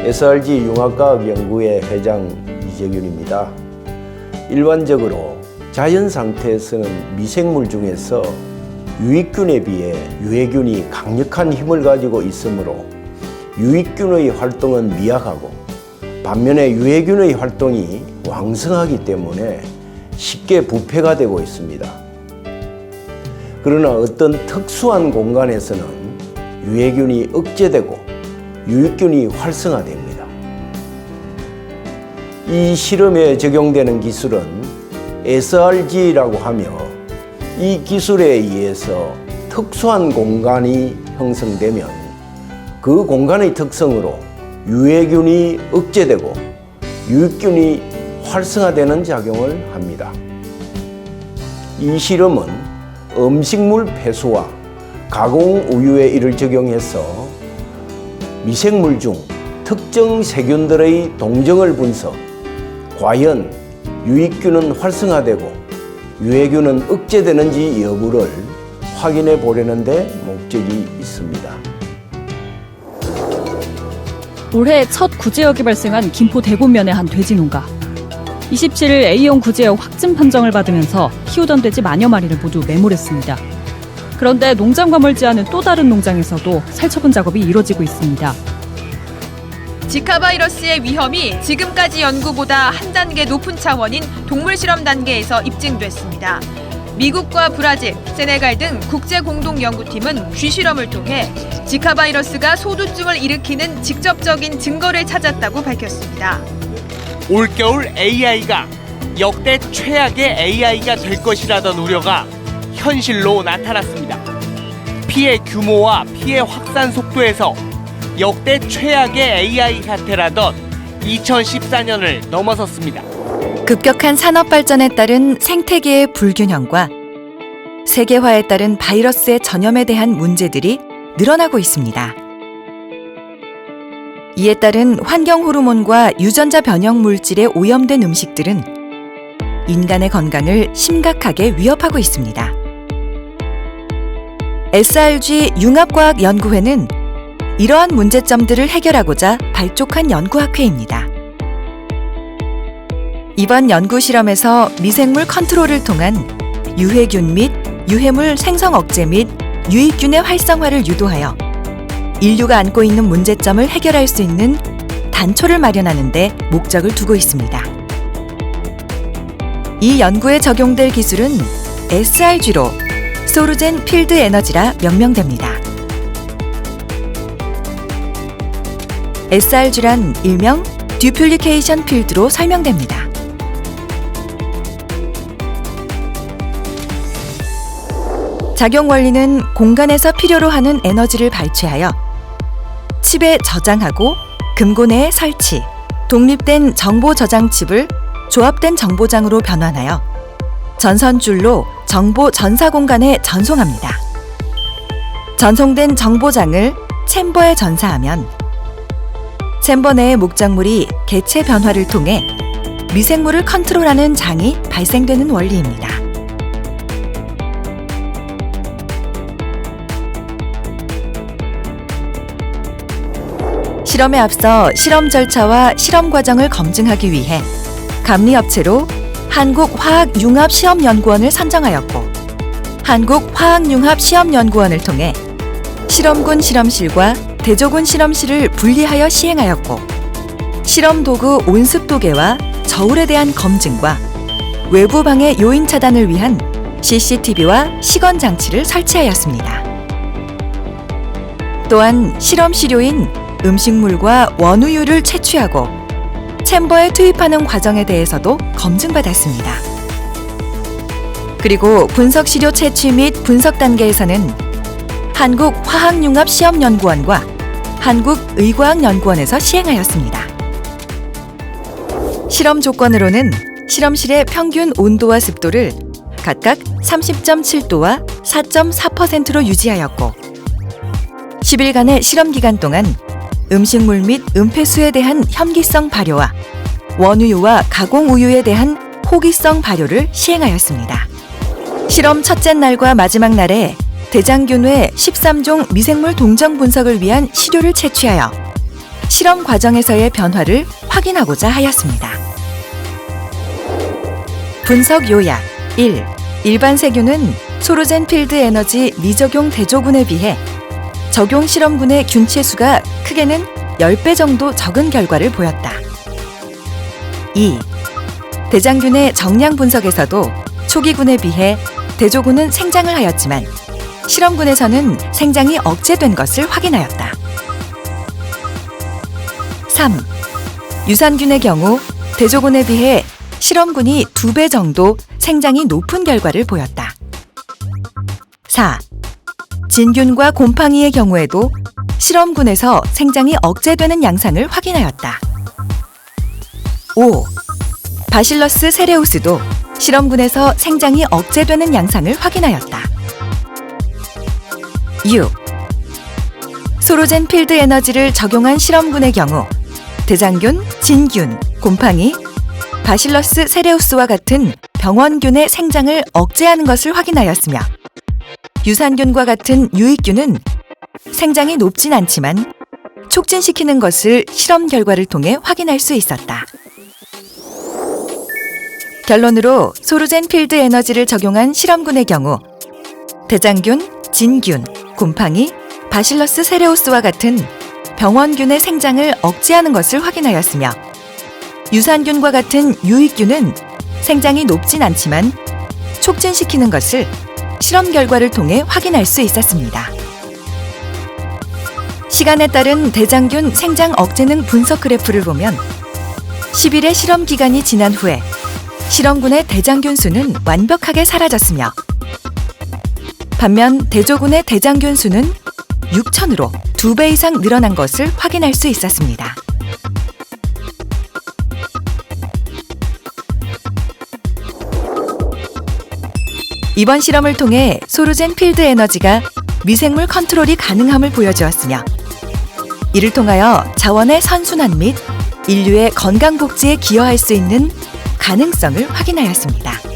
SRG 융합과학연구회 회장 이재균입니다. 일반적으로 자연 상태에서는 미생물 중에서 유익균에 비해 유해균이 강력한 힘을 가지고 있으므로 유익균의 활동은 미약하고 반면에 유해균의 활동이 왕성하기 때문에 쉽게 부패가 되고 있습니다. 그러나 어떤 특수한 공간에서는 유해균이 억제되고 유익균이 활성화됩니다. 이 실험에 적용되는 기술은 SRG라고 하며 이 기술에 의해서 특수한 공간이 형성되면 그 공간의 특성으로 유해균이 억제되고 유익균이 활성화되는 작용을 합니다. 이 실험은 음식물 폐수와 가공 우유에 이를 적용해서 미생물 중 특정 세균들의 동정을 분석, 과연 유익균은 활성화되고 유해균은 억제되는지 여부를 확인해 보려는 데 목적이 있습니다. 올해 첫 구제역이 발생한 김포 대곡면의 한 돼지 농가. 27일 A형 구제역 확진 판정을 받으면서 키우던 돼지 만여 마리를 모두 매몰했습니다. 그런데 농장과 멀지 않은 또 다른 농장에서도 살처분 작업이 이뤄지고 있습니다. 지카 바이러스의 위험이 지금까지 연구보다 한 단계 높은 차원인 동물 실험 단계에서 입증됐습니다. 미국과 브라질, 세네갈 등 국제 공동 연구팀은 쥐 실험을 통해 지카 바이러스가 소두증을 일으키는 직접적인 증거를 찾았다고 밝혔습니다. 올겨울 AI가 역대 최악의 AI가 될 것이라던 우려가 현실로 나타났습니다. 피해 규모와 피해 확산 속도에서 역대 최악의 AI 사태라던 2014년을 넘어섰습니다. 급격한 산업 발전에 따른 생태계의 불균형과 세계화에 따른 바이러스의 전염에 대한 문제들이 늘어나고 있습니다. 이에 따른 환경 호르몬과 유전자 변형 물질에 오염된 음식들은 인간의 건강을 심각하게 위협하고 있습니다. SRG 융합과학연구회는 이러한 문제점들을 해결하고자 발족한 연구학회입니다. 이번 연구 실험에서 미생물 컨트롤을 통한 유해균 및 유해물 생성 억제 및 유익균의 활성화를 유도하여 인류가 안고 있는 문제점을 해결할 수 있는 단초를 마련하는 데 목적을 두고 있습니다. 이 연구에 적용될 기술은 SRG로 소루젠 필드 에너지라 명명됩니다. SRG란 일명 듀플리케이션 필드로 설명됩니다. 작용 원리는 공간에서 필요로 하는 에너지를 발췌하여 칩에 저장하고 금고 내에 설치, 독립된 정보 저장 칩을 조합된 정보장으로 변환하여 전선줄로 정보 전사 공간에 전송합니다. 전송된 정보장을 챔버에 전사하면 챔버 내의 목적물이 개체 변화를 통해 미생물을 컨트롤하는 장이 발생되는 원리입니다. 실험에 앞서 실험 절차와 실험 과정을 검증하기 위해 감리업체로 한국화학융합시험연구원을 선정하였고 한국화학융합시험연구원을 통해 실험군 실험실과 대조군 실험실을 분리하여 시행하였고 실험도구 온습도계와 저울에 대한 검증과 외부 방해 요인 차단을 위한 CCTV와 시건장치를 설치하였습니다. 또한 실험 시료인 음식물과 원우유를 채취하고 챔버에 투입하는 과정에 대해서도 검증받았습니다. 그리고 분석 시료 채취 및 분석 단계에서는 한국화학융합시험연구원과 한국의과학연구원에서 시행하였습니다. 실험 조건으로는 실험실의 평균 온도와 습도를 각각 30.7도와 4.4%로 유지하였고 10일간의 실험 기간 동안 음식물 및 음폐수에 대한 혐기성 발효와 원우유와 가공우유에 대한 호기성 발효를 시행하였습니다. 실험 첫째 날과 마지막 날에 대장균 외 13종 미생물 동정 분석을 위한 시료를 채취하여 실험 과정에서의 변화를 확인하고자 하였습니다. 분석 요약 1. 일반 세균은 소로젠 필드 에너지 미적용 대조군에 비해 적용 실험군의 균체수가 크게는 10배 정도 적은 결과를 보였다. 2. 대장균의 정량 분석에서도 초기군에 비해 대조군은 생장을 하였지만 실험군에서는 생장이 억제된 것을 확인하였다. 3. 유산균의 경우 대조군에 비해 실험군이 2배 정도 생장이 높은 결과를 보였다. 4. 진균과 곰팡이의 경우에도 실험군에서 생장이 억제되는 양상을 확인하였다. 5. 바실러스 세레우스도 실험군에서 생장이 억제되는 양상을 확인하였다. 6. 소로젠 필드 에너지를 적용한 실험군의 경우 대장균, 진균, 곰팡이, 바실러스 세레우스와 같은 병원균의 생장을 억제하는 것을 확인하였으며 유산균과 같은 유익균은 생장이 높진 않지만 촉진시키는 것을 실험 결과를 통해 확인할 수 있었다. 결론으로 소로젠 필드 에너지를 적용한 실험군의 경우 대장균, 진균, 곰팡이, 바실러스 세레우스와 같은 병원균의 생장을 억제하는 것을 확인하였으며 유산균과 같은 유익균은 생장이 높진 않지만 촉진시키는 것을 실험 결과를 통해 확인할 수 있었습니다. 시간에 따른 대장균 생장 억제능 분석 그래프를 보면 10일의 실험 기간이 지난 후에 실험군의 대장균 수는 완벽하게 사라졌으며 반면 대조군의 대장균 수는 6,000으로 2배 이상 늘어난 것을 확인할 수 있었습니다. 이번 실험을 통해 소로젠 필드 에너지가 미생물 컨트롤이 가능함을 보여주었으며 이를 통하여 자원의 선순환 및 인류의 건강 복지에 기여할 수 있는 가능성을 확인하였습니다.